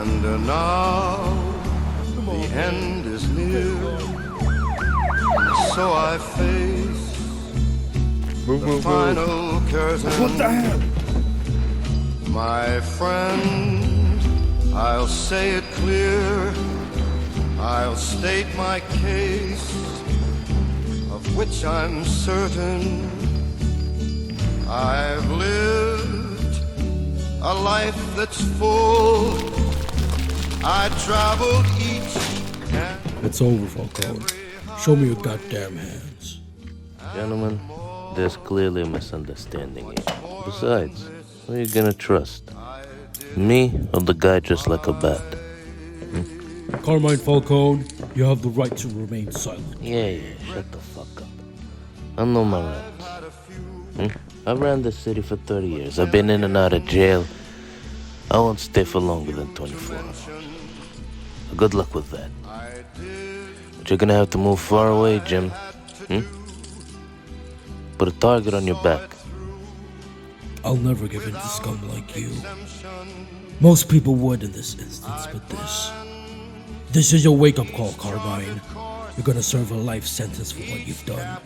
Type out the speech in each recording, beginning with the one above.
And now the end is near, so I face the final curtain. What the hell? My friend, I'll say it clear, I'll state my case, of which I'm certain. I've lived a life that's full. I traveled each and It's over, Falcone. Show me your goddamn hands. Gentlemen, there's clearly a misunderstanding here. Besides, who are you gonna trust? Me or the guy dressed like a bat? Carmine Falcone, you have the right to remain silent. Yeah, shut the fuck up. I know my rights. I ran this city for 30 years. I've been in and out of jail. I won't stay for longer than 24 hours. Good luck with that. But you're gonna have to move far away, Jim. Put a target on your back. I'll never give in to scum like you. Most people would in this instance, but this is your wake-up call, Carmine. You're gonna serve a life sentence for what you've done.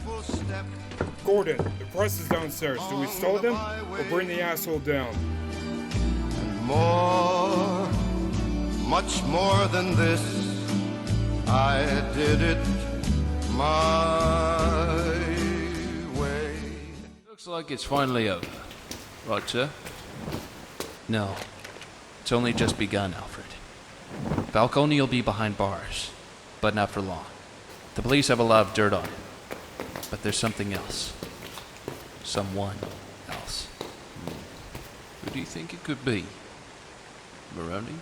Gordon, the press is downstairs. Do we stall them or bring the asshole down? more, much more than this. I did it my way. Looks like it's finally over. Right, sir? No. It's only just begun, Alfred. Falcone will be behind bars, but not for long. The police have a lot of dirt on him. But there's something else. Someone else. Who do you think it could be? Moroni?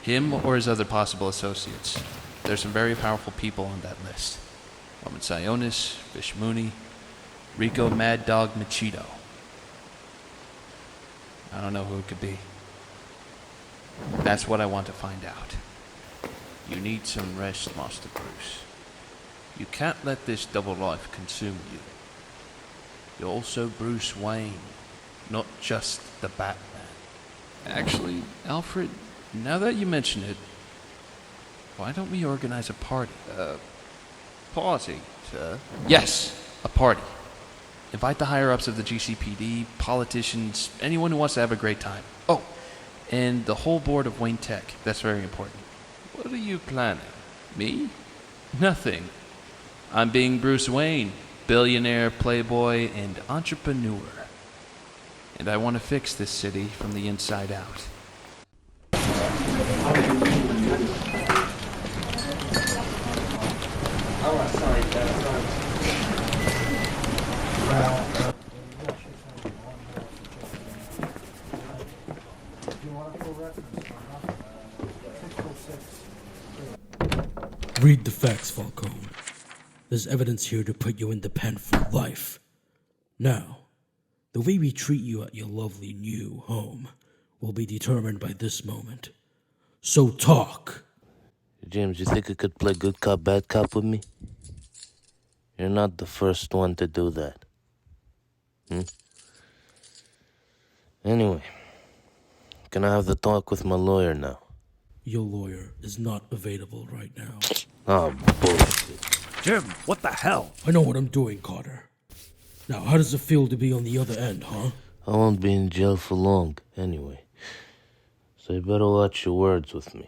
Him or his other possible associates. There's some very powerful people on that list. Roman Sionis, Fish Mooney, Rico Mad Dog Machito. I don't know who it could be. That's what I want to find out. You need some rest, Master Bruce. You can't let this double life consume you. You're also Bruce Wayne, not just the Batman. Actually, Alfred, now that you mention it, why don't we organize a party? Party, sir? Yes, a party. Invite the higher-ups of the GCPD, politicians, anyone who wants to have a great time. Oh, and the whole board of Wayne Tech. That's very important. What are you planning? Me? Nothing. I'm being Bruce Wayne, billionaire, playboy, and entrepreneur. And I want to fix this city from the inside out. Read the facts, Falcone. There's evidence here to put you in the pen for life. Now, the way we treat you at your lovely new home will be determined by this moment. So talk. James, you think you could play good cop, bad cop with me? You're not the first one to do that. Anyway, can I have the talk with my lawyer now? Your lawyer is not available right now. Oh, bullshit. Jim, what the hell? I know what I'm doing, Carter. Now, how does it feel to be on the other end, huh? I won't be in jail for long, anyway. So you better watch your words with me.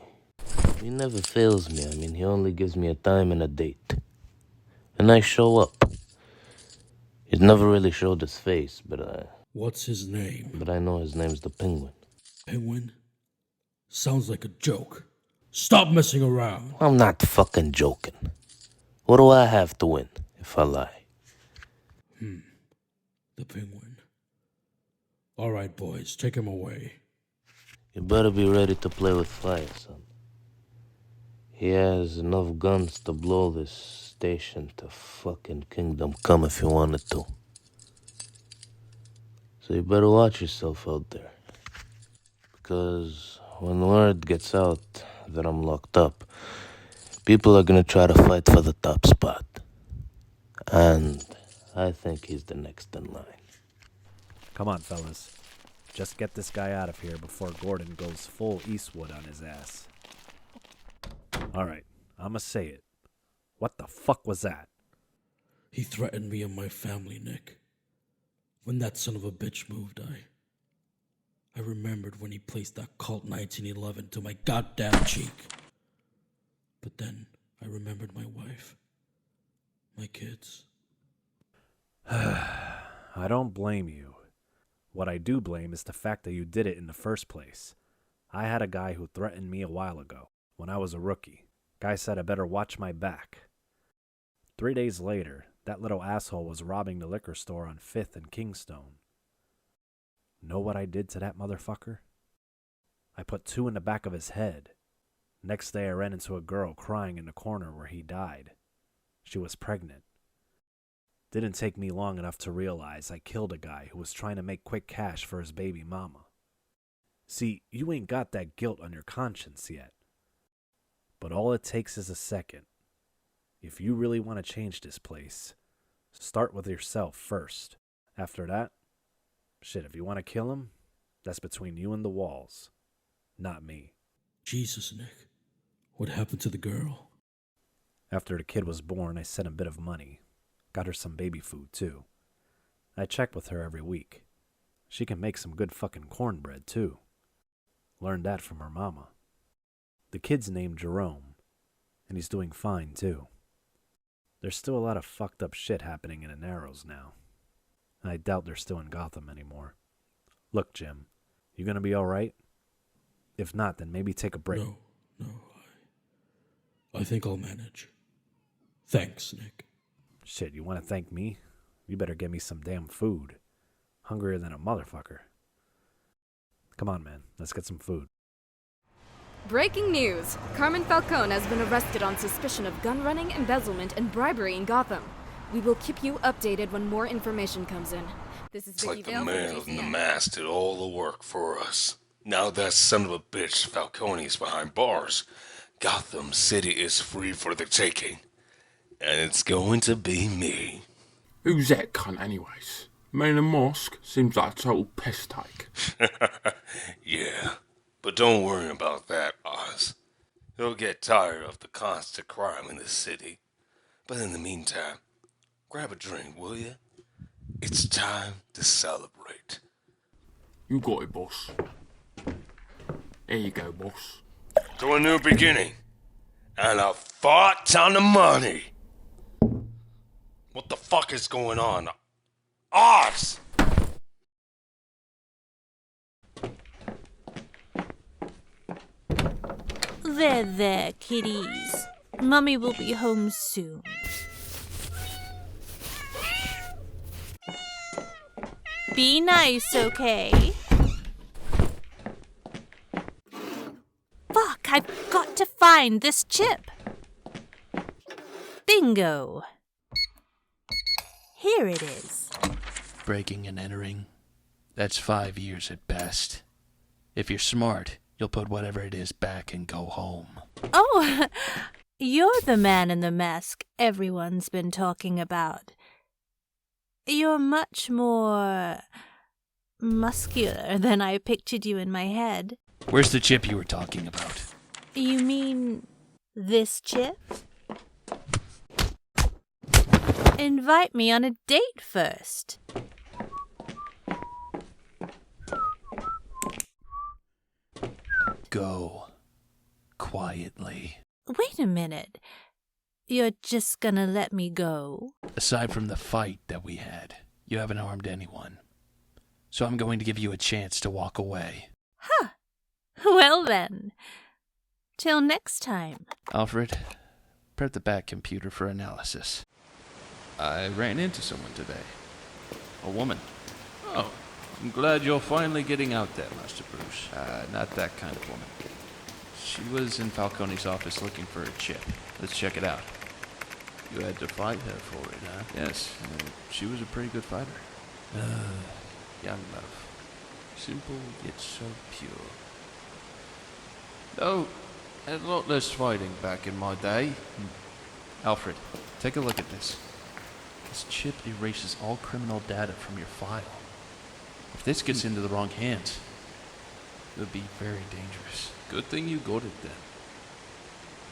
He never fails me. I mean, he only gives me a time and a date. And I show up. He's never really showed his face, What's his name? but I know his name's the Penguin. Penguin? Sounds like a joke. Stop messing around. I'm not fucking joking. What do I have to win if I lie? The Penguin. All right, boys, take him away. You better be ready to play with fire, son. He has enough guns to blow this station to fucking Kingdom Come if you wanted to. So you better watch yourself out there. Because when word gets out that I'm locked up, people are gonna try to fight for the top spot. And I think he's the next in line. Come on, fellas. Just get this guy out of here before Gordon goes full Eastwood on his ass. Alright, I'ma say it. What the fuck was that? He threatened me and my family, Nick. When that son of a bitch moved, I remembered when he placed that Colt 1911 to my goddamn cheek. But then I remembered my wife, my kids. I don't blame you. What I do blame is the fact that you did it in the first place. I had a guy who threatened me a while ago, when I was a rookie. Guy said I better watch my back. 3 days later, that little asshole was robbing the liquor store on 5th and Kingstone. Know what I did to that motherfucker? I put 2 in the back of his head. Next day I ran into a girl crying in the corner where he died. She was pregnant. Didn't take me long enough to realize I killed a guy who was trying to make quick cash for his baby mama. See, you ain't got that guilt on your conscience yet. But all it takes is a second. If you really want to change this place, start with yourself first. After that, shit, if you want to kill him, that's between you and the walls, not me. Jesus, Nick. What happened to the girl? After the kid was born, I sent a bit of money. Got her some baby food, too. I check with her every week. She can make some good fucking cornbread, too. Learned that from her mama. The kid's named Jerome, and he's doing fine, too. There's still a lot of fucked up shit happening in the Narrows now. I doubt they're still in Gotham anymore. Look, Jim, you gonna be alright? If not, then maybe take a break. No, I think I'll manage. Thanks, Nick. Shit, you want to thank me? You better get me some damn food. Hungrier than a motherfucker. Come on, man. Let's get some food. Breaking news! Carmen Falcone has been arrested on suspicion of gun running, embezzlement, and bribery in Gotham. We will keep you updated when more information comes in. This is It's Vicky like the Vale man from in the GCN. mask did all the work for us. Now that son of a bitch Falcone is behind bars. Gotham City is free for the taking. And it's going to be me. Who's that cunt anyways? Man in the mosque seems like a total piss take. Yeah, but don't worry about that, Oz. He'll get tired of the constant crime in the city. But in the meantime, grab a drink, will you? It's time to celebrate. You got it, boss. Here you go, boss. To a new beginning. And a fuck ton of money. What the fuck is going on? Oz! There, kiddies. Mummy will be home soon. Be nice, okay? Fuck, I've got to find this chip. Bingo. Here it is. Breaking and entering. That's 5 years at best. If you're smart, you'll put whatever it is back and go home. Oh, you're the man in the mask everyone's been talking about. You're much more muscular than I pictured you in my head. Where's the chip you were talking about? You mean this chip? Invite me on a date first. Go. Quietly. Wait a minute. You're just gonna let me go? Aside from the fight that we had, you haven't harmed anyone. So I'm going to give you a chance to walk away. Huh. Well then. Till next time. Alfred, prep the back computer for analysis. I ran into someone today. A woman. Oh, I'm glad you're finally getting out there, Master Bruce. Not that kind of woman. She was in Falcone's office looking for a chip. Let's check it out. You had to fight her for it, huh? Yes, she was a pretty good fighter. Young love. Simple yet so pure. Oh, a lot less fighting back in my day. Alfred, take a look at this. This chip erases all criminal data from your file. If this gets into the wrong hands, it would be very dangerous. Good thing you got it then.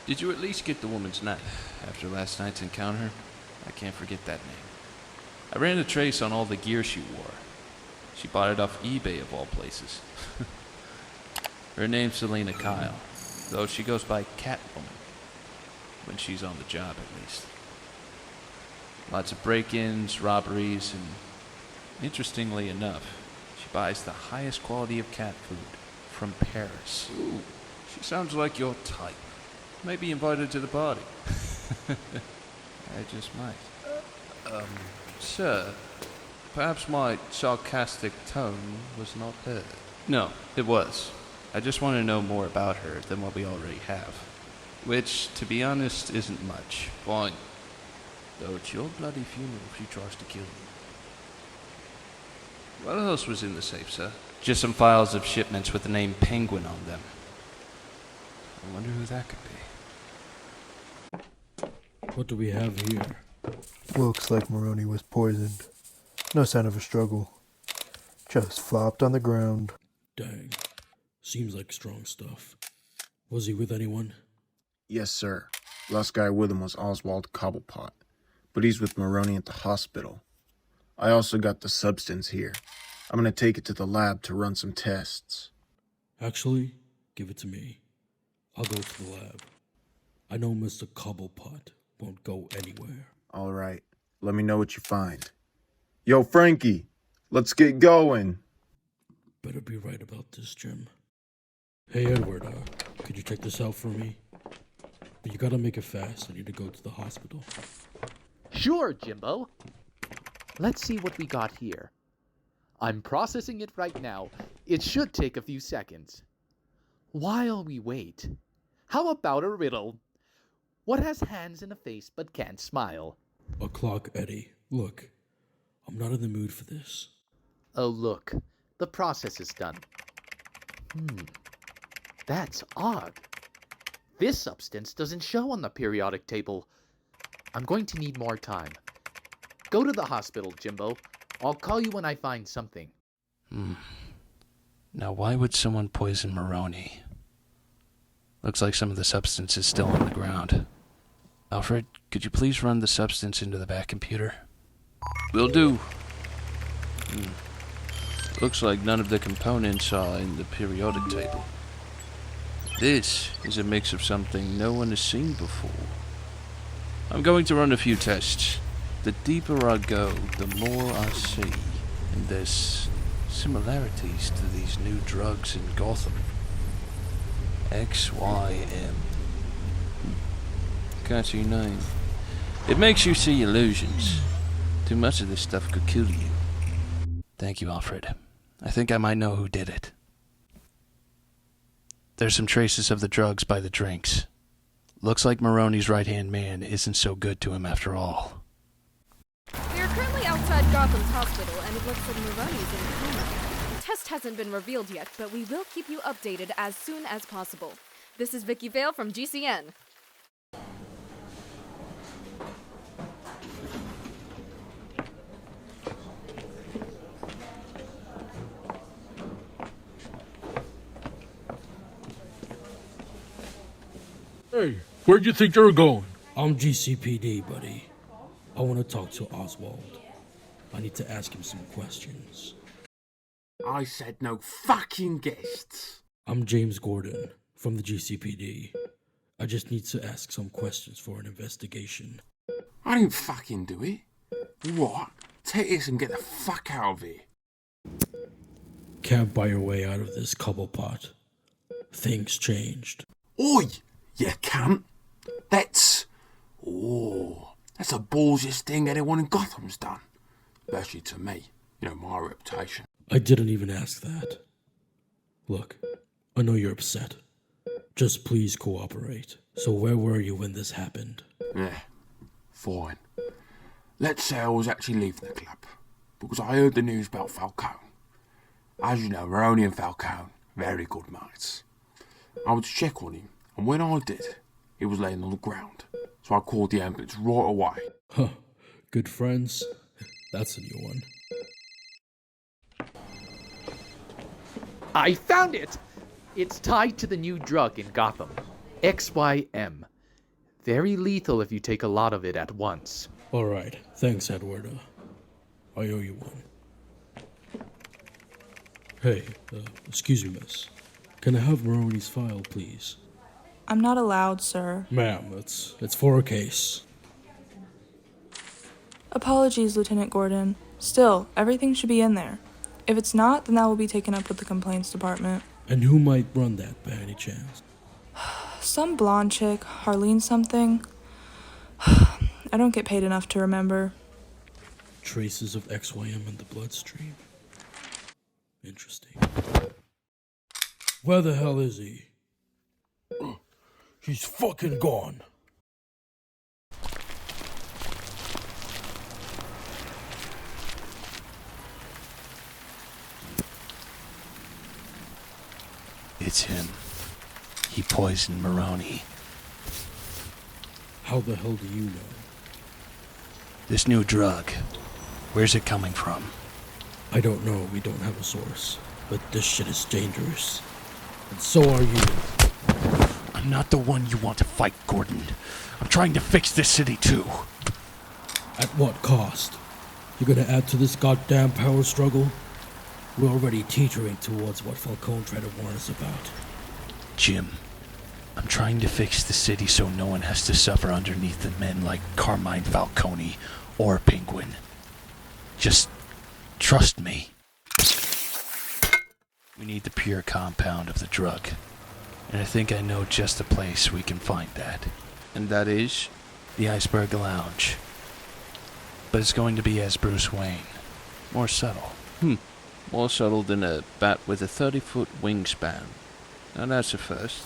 Did you at least get the woman's name? After last night's encounter, I can't forget that name. I ran a trace on all the gear she wore. She bought it off eBay of all places. Her name's Selena Kyle, though she goes by Catwoman. When she's on the job, at least. Lots of break-ins, robberies, and interestingly enough, she buys the highest quality of cat food from Paris. Ooh, she sounds like your type. Maybe invited to the party. I just might. Sir, perhaps my sarcastic tone was not heard. No, it was. I just want to know more about her than what we already have. Which, to be honest, isn't much. Fine. Though it's your bloody funeral if she tries to kill you. What else was in the safe, sir? Just some files of shipments with the name Penguin on them. I wonder who that could be. What do we have here? Looks like Moroni was poisoned. No sign of a struggle. Just flopped on the ground. Dang. Seems like strong stuff. Was he with anyone? Yes, sir. Last guy with him was Oswald Cobblepot, but he's with Moroni at the hospital. I also got the substance here. I'm gonna take it to the lab to run some tests. Actually, give it to me. I'll go to the lab. I know Mr. Cobblepot won't go anywhere. All right. Let me know what you find. Yo, Frankie, let's get going. Better be right about this, Jim. Hey, Edward, could you check this out for me? But you gotta make it fast. I need to go to the hospital. Sure, Jimbo. Let's see what we got here. I'm processing it right now. It should take a few seconds. While we wait, how about a riddle? What has hands and a face but can't smile? A clock, Eddie. Look, I'm not in the mood for this. Oh, look. The process is done. That's odd. This substance doesn't show on the periodic table. I'm going to need more time. Go to the hospital, Jimbo. I'll call you when I find something. Now, why would someone poison Moroni? Looks like some of the substance is still on the ground. Alfred, could you please run the substance into the back computer? Will do. Looks like none of the components are in the periodic table. This is a mix of something no one has seen before. I'm going to run a few tests. The deeper I go, the more I see. And there's similarities to these new drugs in Gotham. XYM. Catchy name. It makes you see illusions. Too much of this stuff could kill you. Thank you, Alfred. I think I might know who did it. There's some traces of the drugs by the drinks. Looks like Moroni's right-hand man isn't so good to him after all. We are currently outside Gotham's hospital, and it looks like Moroni's in a coma. The test hasn't been revealed yet, but we will keep you updated as soon as possible. This is Vicky Vale from GCN. Hey, where'd you think you were going? I'm GCPD, buddy. I want to talk to Oswald. I need to ask him some questions. I said no fucking guests. I'm James Gordon from the GCPD. I just need to ask some questions for an investigation. I didn't fucking do it. What? Take this and get the fuck out of here. Can't buy your way out of this cobblepot. Things changed. Oi, you cunt. That's the ballsiest thing anyone in Gotham's done. Especially to me. You know, my reputation. I didn't even ask that. Look, I know you're upset. Just please cooperate. So where were you when this happened? Yeah, fine. Let's say I was actually leaving the club, because I heard the news about Falcone. As you know, Moroni and Falcone, very good mates. I went to check on him, and when I did, he was laying on the ground. So I called the ambulance right away. Huh, good friends? That's a new one. I found it! It's tied to the new drug in Gotham, XYM. Very lethal if you take a lot of it at once. Alright, thanks, Eduardo. I owe you one. Hey, excuse me, miss. Can I have Moroni's file, please? I'm not allowed, sir. Ma'am, it's for a case. Apologies, Lieutenant Gordon. Still, everything should be in there. If it's not, then that will be taken up with the complaints department. And who might run that by any chance? Some blonde chick, Harleen something. I don't get paid enough to remember. Traces of XYM in the bloodstream. Interesting. Where the hell is he? He's fucking gone. It's him. He poisoned Moroni. How the hell do you know? This new drug, where's it coming from? I don't know, we don't have a source. But this shit is dangerous. And so are you. I'm not the one you want to fight, Gordon. I'm trying to fix this city too. At what cost? You gonna add to this goddamn power struggle? We're already teetering towards what Falcone tried to warn us about. Jim, I'm trying to fix the city so no one has to suffer underneath the men like Carmine Falcone or Penguin. Just trust me. We need the pure compound of the drug. And I think I know just the place we can find that. And that is? The Iceberg Lounge. But it's going to be as Bruce Wayne. More subtle. More subtle than a bat with a 30-foot wingspan. Now that's a first.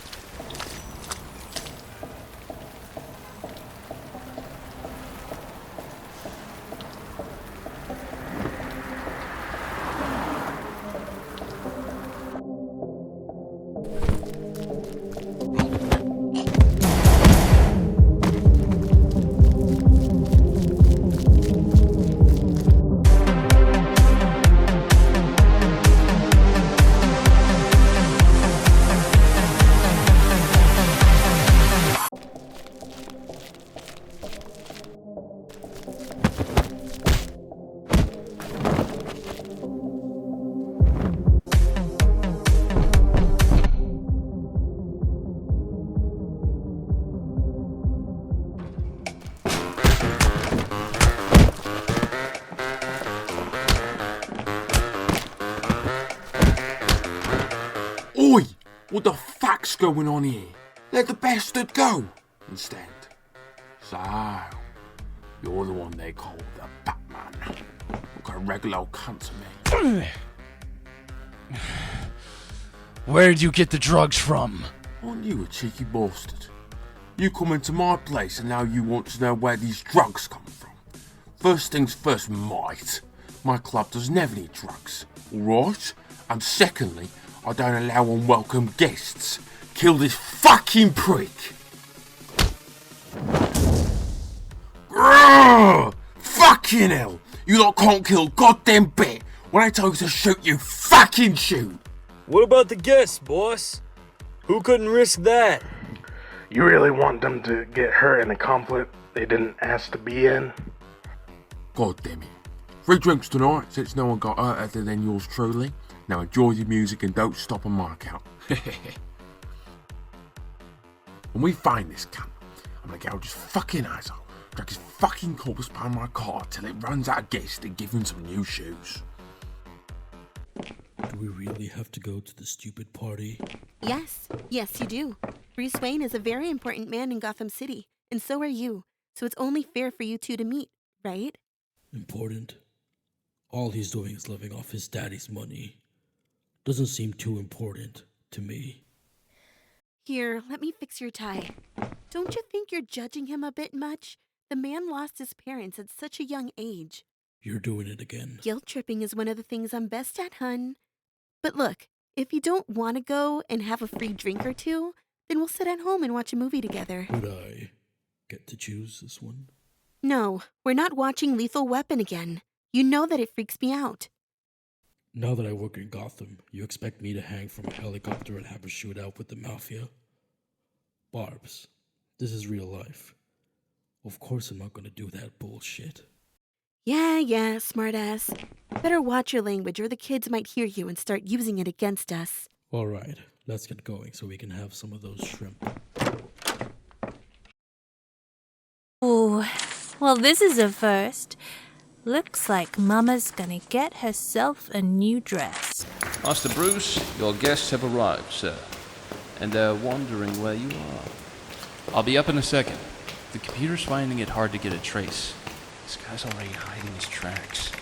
Oi! What the fuck's going on here? Let the bastard go! Instead. So, you're the one they call the Batman. Look a regular old cunt to me. Where'd you get the drugs from? Aren't you a cheeky bastard? You come into my place and now you want to know where these drugs come from. First things first, mate. My club doesn't have any drugs, alright? And secondly, I don't allow unwelcome guests. Kill this fucking prick! Grrr! Fucking hell! You lot can't kill a goddamn bit! When I tell you to shoot, you fucking shoot! What about the guests, boss? Who couldn't risk that? You really want them to get hurt in a conflict they didn't ask to be in? God damn it. 3 drinks tonight, since no one got hurt other than yours truly. Now enjoy the music and don't stop on my account. When we find this cunt, I'm gonna gouge his fucking eyes out, drag his fucking corpse behind my car till it runs out of gas and give him some new shoes. Do we really have to go to the stupid party? Yes, you do. Bruce Wayne is a very important man in Gotham City, and so are you. So it's only fair for you two to meet, right? Important? All he's doing is living off his daddy's money. Doesn't seem too important to me. Here, let me fix your tie. Don't you think you're judging him a bit much? The man lost his parents at such a young age. You're doing it again. Guilt tripping is one of the things I'm best at, hun. But look, if you don't want to go and have a free drink or two, then we'll sit at home and watch a movie together. Would I get to choose this one? No, we're not watching Lethal Weapon again. You know that it freaks me out. Now that I work in Gotham, you expect me to hang from a helicopter and have a shootout with the Mafia? Barbs, this is real life. Of course I'm not gonna do that bullshit. Yeah, smartass. Better watch your language or the kids might hear you and start using it against us. Alright, let's get going so we can have some of those shrimp. Ooh, well, this is a first. Looks like Mama's gonna get herself a new dress. Master Bruce, your guests have arrived, sir. And they're wondering where you are. I'll be up in a second. The computer's finding it hard to get a trace. This guy's already hiding his tracks.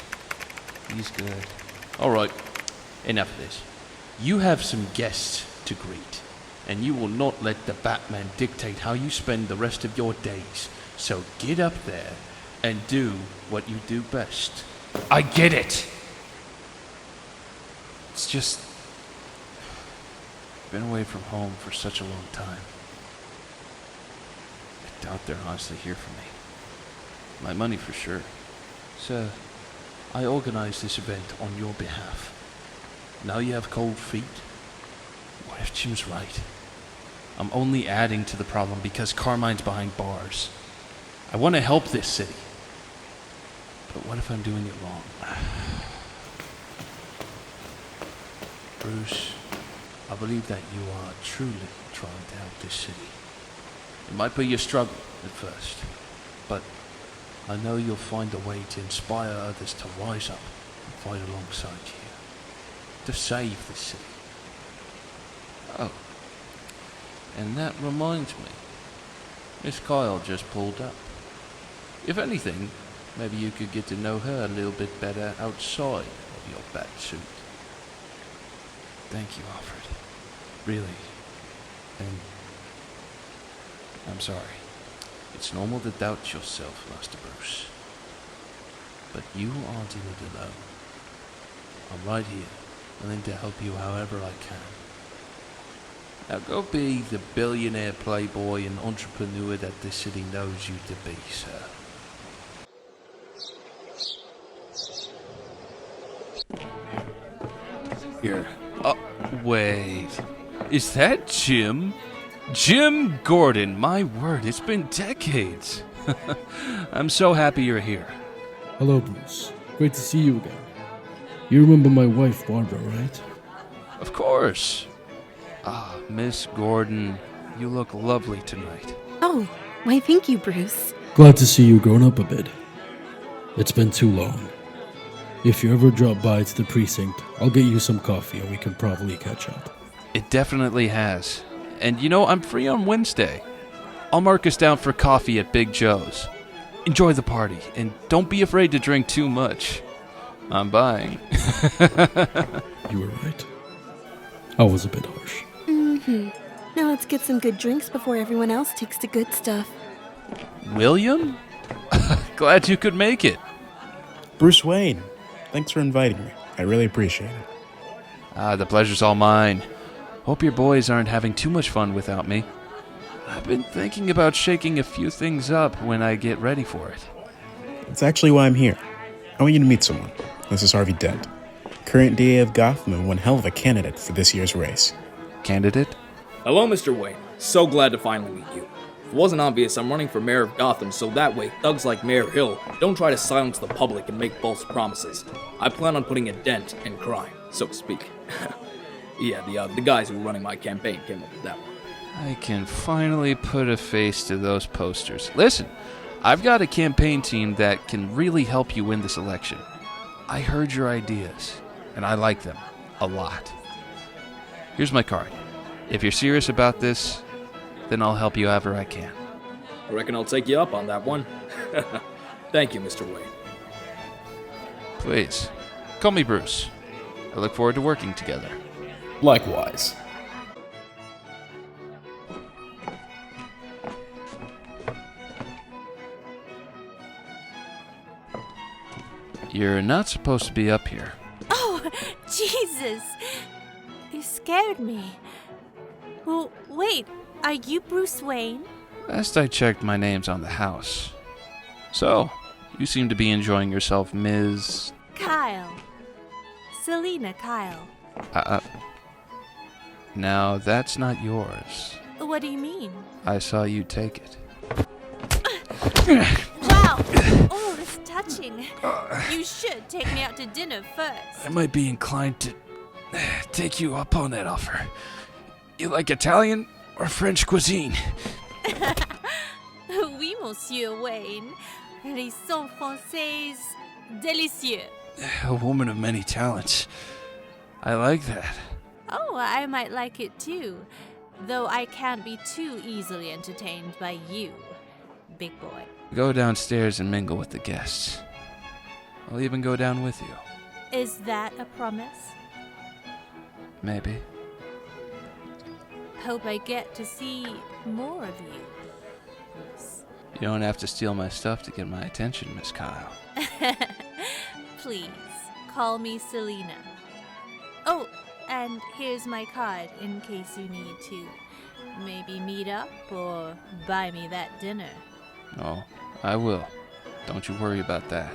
He's good. Alright, enough of this. You have some guests to greet, and you will not let the Batman dictate how you spend the rest of your days. So get up there and do what you do best. I get it! It's just... I've been away from home for such a long time. I doubt they're honestly here for me. My money for sure. Sir, I organized this event on your behalf. Now you have cold feet? What if Jim's right? I'm only adding to the problem because Carmine's behind bars. I want to help this city. But what if I'm doing it wrong? Bruce, I believe that you are truly trying to help this city. It might be a struggle at first, but I know you'll find a way to inspire others to rise up and fight alongside you, to save the city. Oh, and that reminds me, Miss Kyle just pulled up. If anything, maybe you could get to know her a little bit better outside of your bat suit. Thank you, Alfred. Really. And I'm sorry. It's normal to doubt yourself, Master Bruce. But you aren't in it alone. I'm right here, willing to help you however I can. Now go be the billionaire playboy and entrepreneur that this city knows you to be, sir. Here. Wait. Is that Jim? Jim Gordon, my word, it's been decades. I'm so happy you're here. Hello, Bruce. Great to see you again. You remember my wife, Barbara, right? Of course. Ah, Miss Gordon, you look lovely tonight. Oh, why thank you, Bruce. Glad to see you grown up a bit. It's been too long. If you ever drop by to the precinct, I'll get you some coffee and we can probably catch up. It definitely has. And you know, I'm free on Wednesday. I'll mark us down for coffee at Big Joe's. Enjoy the party, and don't be afraid to drink too much. I'm buying. You were right. I was a bit harsh. Now let's get some good drinks before everyone else takes the good stuff. William? Glad you could make it. Bruce Wayne, thanks for inviting me. I really appreciate it. The pleasure's all mine. Hope your boys aren't having too much fun without me. I've been thinking about shaking a few things up when I get ready for it. That's actually why I'm here. I want you to meet someone. This is Harvey Dent, current DA of Gotham and one hell of a candidate for this year's race. Candidate? Hello, Mr. Wayne. So glad to finally meet you. If it wasn't obvious, I'm running for mayor of Gotham, so that way thugs like Mayor Hill don't try to silence the public and make false promises. I plan on putting a dent in crime, so to speak. Yeah, the guys who were running my campaign came up with that one. I can finally put a face to those posters. Listen, I've got a campaign team that can really help you win this election. I heard your ideas, and I like them a lot. Here's my card. If you're serious about this, then I'll help you however I can. I reckon I'll take you up on that one. Thank you, Mr. Wayne. Please, call me Bruce. I look forward to working together. Likewise. You're not supposed to be up here. Oh, Jesus! You scared me. Well, wait, are you Bruce Wayne? Last I checked, my name's on the house. So, you seem to be enjoying yourself, Ms. Kyle. Selina Kyle. Now that's not yours. What do you mean? I saw you take it. Wow! Oh, it's touching. You should take me out to dinner first. I might be inclined to take you up on that offer. You like Italian or French cuisine? Oui, Monsieur Wayne. Les sont français délicieux. A woman of many talents. I like that. Oh, I might like it too. Though I can't be too easily entertained by you, big boy. Go downstairs and mingle with the guests. I'll even go down with you. Is that a promise? Maybe. Hope I get to see more of you. You don't have to steal my stuff to get my attention, Miss Kyle. Please, call me Selina. Oh, and here's my card in case you need to maybe meet up or buy me that dinner. Oh, I will. Don't you worry about that.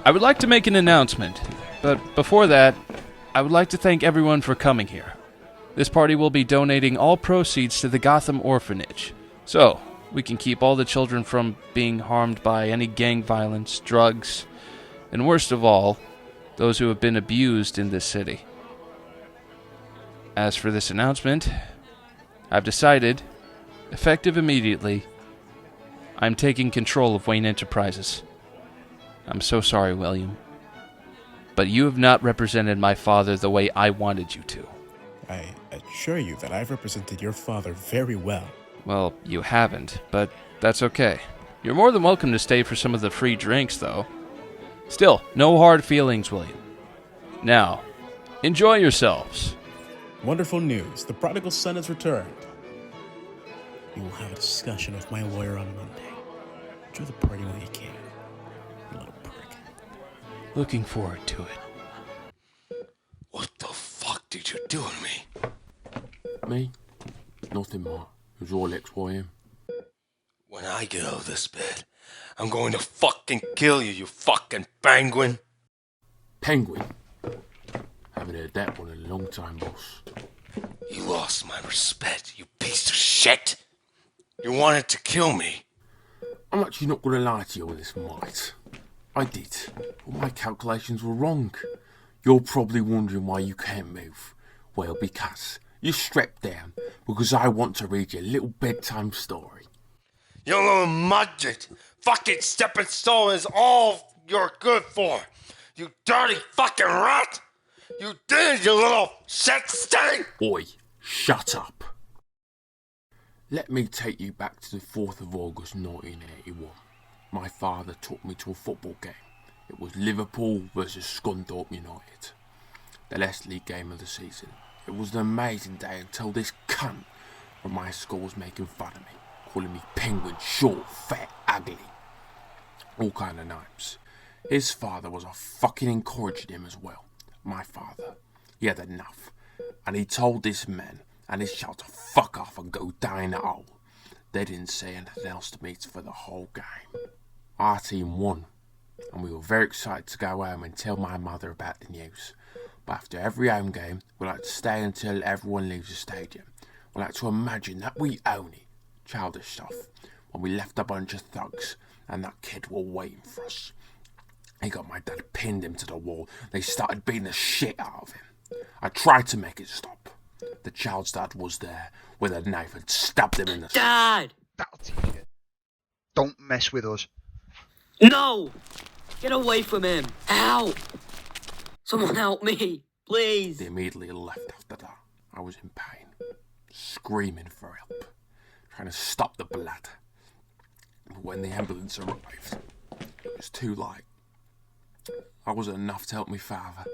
I would like to make an announcement, but before that, I would like to thank everyone for coming here. This party will be donating all proceeds to the Gotham Orphanage, so we can keep all the children from being harmed by any gang violence, drugs, and worst of all, those who have been abused in this city. As for this announcement, I've decided, effective immediately, I'm taking control of Wayne Enterprises. I'm so sorry, William, but you have not represented my father the way I wanted you to. I assure you that I've represented your father very well. Well, you haven't, but that's okay. You're more than welcome to stay for some of the free drinks, though. Still, no hard feelings, William. Now, enjoy yourselves. Wonderful news. The prodigal son has returned. We will have a discussion with my lawyer on Monday. Enjoy the party while you can. You little prick. Looking forward to it. What the fuck did you do to me? Me? Nothing, Mark. It was all XYM. When I get out of this bed, I'm going to fucking kill you, you fucking penguin. Penguin? Haven't heard that one in a long time, boss. You lost my respect, you piece of shit. You wanted to kill me. I'm actually not going to lie to you on this, mate. I did. All my calculations were wrong. You're probably wondering why you can't move. Well, because you're strapped down, because I want to read you a little bedtime story. You little mudget. Fucking stepping stone is all you're good for. You dirty fucking rat. You did, you little shit stain. Oi, shut up. Let me take you back to the 4th of August 1981. My father took me to a football game. It was Liverpool versus Scunthorpe United. The last league game of the season. It was an amazing day until this cunt from my school was making fun of me, calling me penguin, short, fat, ugly. All kind of names. His father was fucking encouraging him as well. My father. He had enough. And he told this man and his child to fuck off and go down in the hole. They didn't say anything else to me for the whole game. Our team won. And we were very excited to go home and tell my mother about the news. But after every home game, we like to stay until everyone leaves the stadium. We like to imagine that we own it. Childish stuff. When we left a bunch of thugs, and that kid were waiting for us. He got my dad, pinned him to the wall. They started beating the shit out of him. I tried to make it stop. The child's dad was there with a knife and stabbed him in the... Dad! That'll teach you. Don't mess with us. No! Get away from him! Help! Someone help me, please! They immediately left after that. I was in pain, screaming for help, trying to stop the blood. But when the ambulance arrived, it was too late. I wasn't enough to help my father.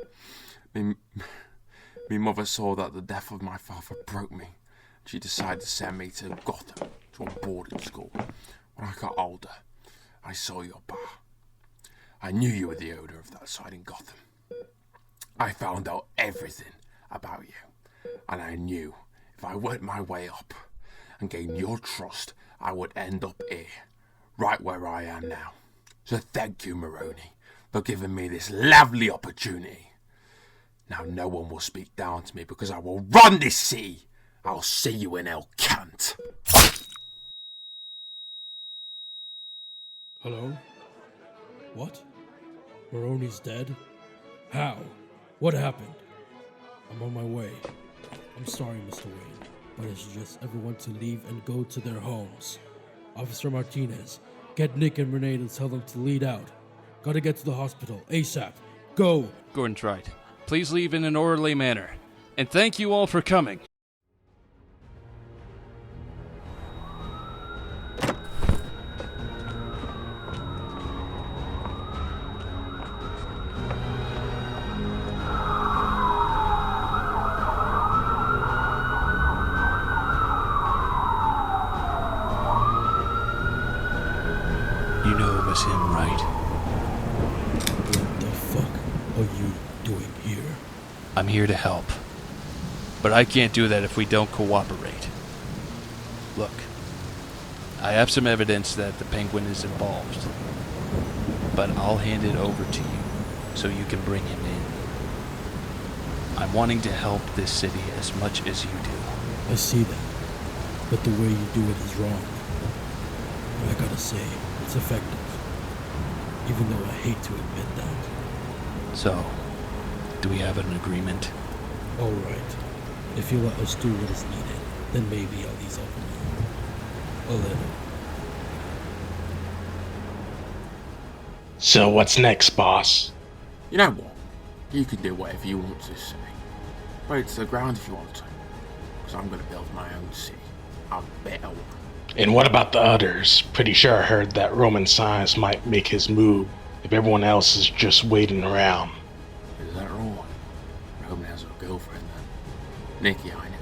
My mother saw that the death of my father broke me. She decided to send me to Gotham, to a boarding school. When I got older, I saw your bar. I knew you were the owner of that site in Gotham. I found out everything about you. And I knew if I worked my way up and gained your trust, I would end up here, right where I am now. So thank you, Moroni. for giving me this lovely opportunity. Now no one will speak down to me because I will run this city. I'll see you in hell, cunt. Hello? What? Moroni's dead? How? What happened? I'm on my way. I'm sorry, Mr. Wayne, but I suggest everyone to leave and go to their homes. Officer Martinez, get Nick and Renee to tell them to lead out. Gotta get to the hospital, ASAP. Go! Gordon's right. Please leave in an orderly manner. And thank you all for coming. You know it was him, right? What the fuck are you doing here? I'm here to help. But I can't do that if we don't cooperate. Look, I have some evidence that the Penguin is involved. But I'll hand it over to you so you can bring him in. I'm wanting to help this city as much as you do. I see that, but the way you do it is wrong. I gotta say, it's effective. Even though I hate to admit that. So, do we have an agreement? Alright. If you let us do what is needed, then maybe I'll ease up a little. So what's next, boss? You know what? You can do whatever you want to say. Break to the ground if you want to. Because I'm going to build my own city. A better one. And what about the others? Pretty sure I heard that Roman Science might make his move if everyone else is just waiting around. Is that right? Roman has a girlfriend then. Nikki, I know.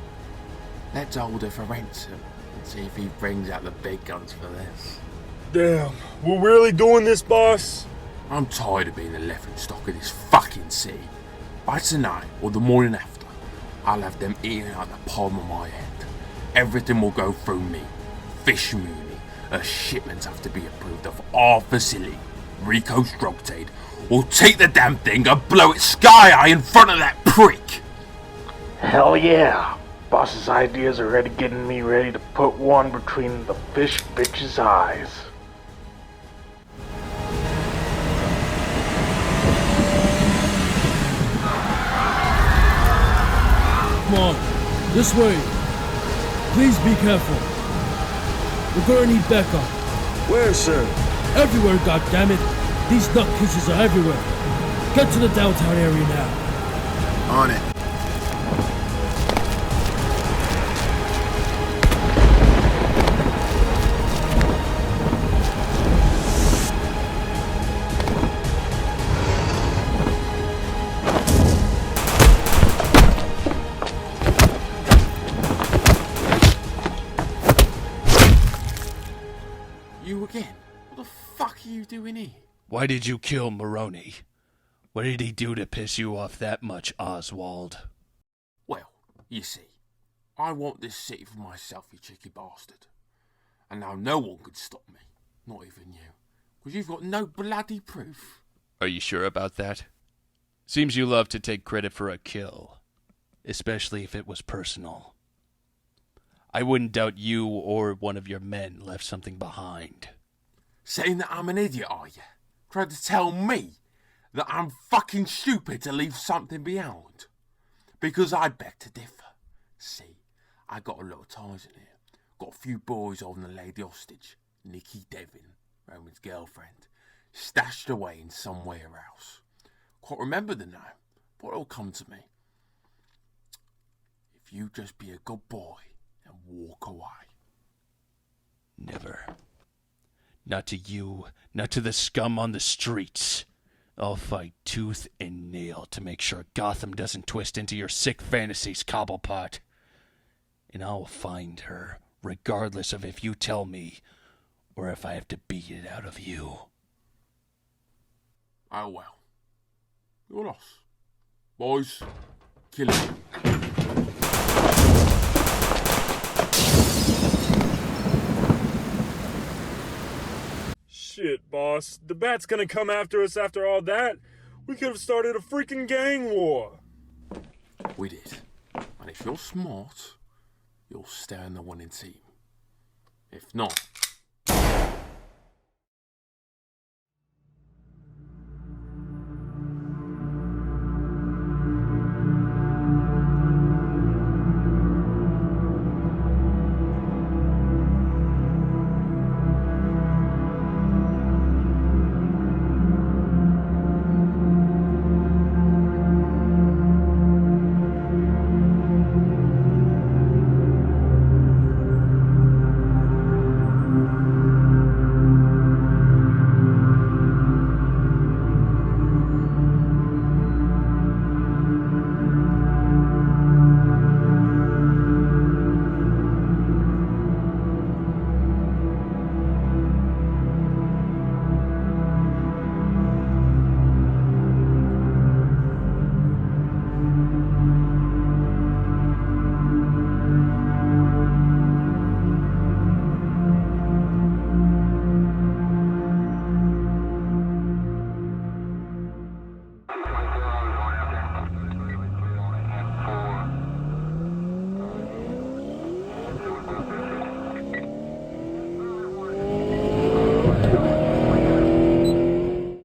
Let's hold her for ransom and see if he brings out the big guns for this. Damn, we're really doing this, boss? I'm tired of being the laughing stock of this fucking city. By tonight or the morning after, I'll have them eating out the palm of my hand. Everything will go through me. Fish Mooney. Her shipments have to be approved of our facility. Rico Strogtade will take the damn thing and blow it sky high in front of that prick. Hell yeah. Boss's ideas are already getting me ready to put one between the fish bitch's eyes. Come on, this way. Please be careful. We're gonna need backup. Where, sir? Everywhere, goddammit. These nutcases are everywhere. Get to the downtown area now. On it. You again? What the fuck are you doing here? Why did you kill Moroni? What did he do to piss you off that much, Oswald? Well, you see, I want this city for myself, you cheeky bastard. And now no one could stop me. Not even you. Because you've got no bloody proof. Are you sure about that? Seems you love to take credit for a kill. Especially if it was personal. I wouldn't doubt you or one of your men left something behind. Saying that I'm an idiot, are you? Trying to tell me that I'm fucking stupid to leave something behind? Because I beg to differ. See, I got a lot of ties in here. Got a few boys holding the lady hostage. Nikki Devon, Roman's girlfriend, stashed away in somewhere else. Can't remember the name, but it'll come to me. If you just be a good boy and walk away. Never. Not to you, not to the scum on the streets. I'll fight tooth and nail to make sure Gotham doesn't twist into your sick fantasies, Cobblepot. And I'll find her, regardless of if you tell me, or if I have to beat it out of you. Oh well. Your loss. Boys, kill him. Shit, boss. The Bat's gonna come after us after all that. We could have started a freaking gang war. We did. And if you're smart, you'll stay on the winning team. If not,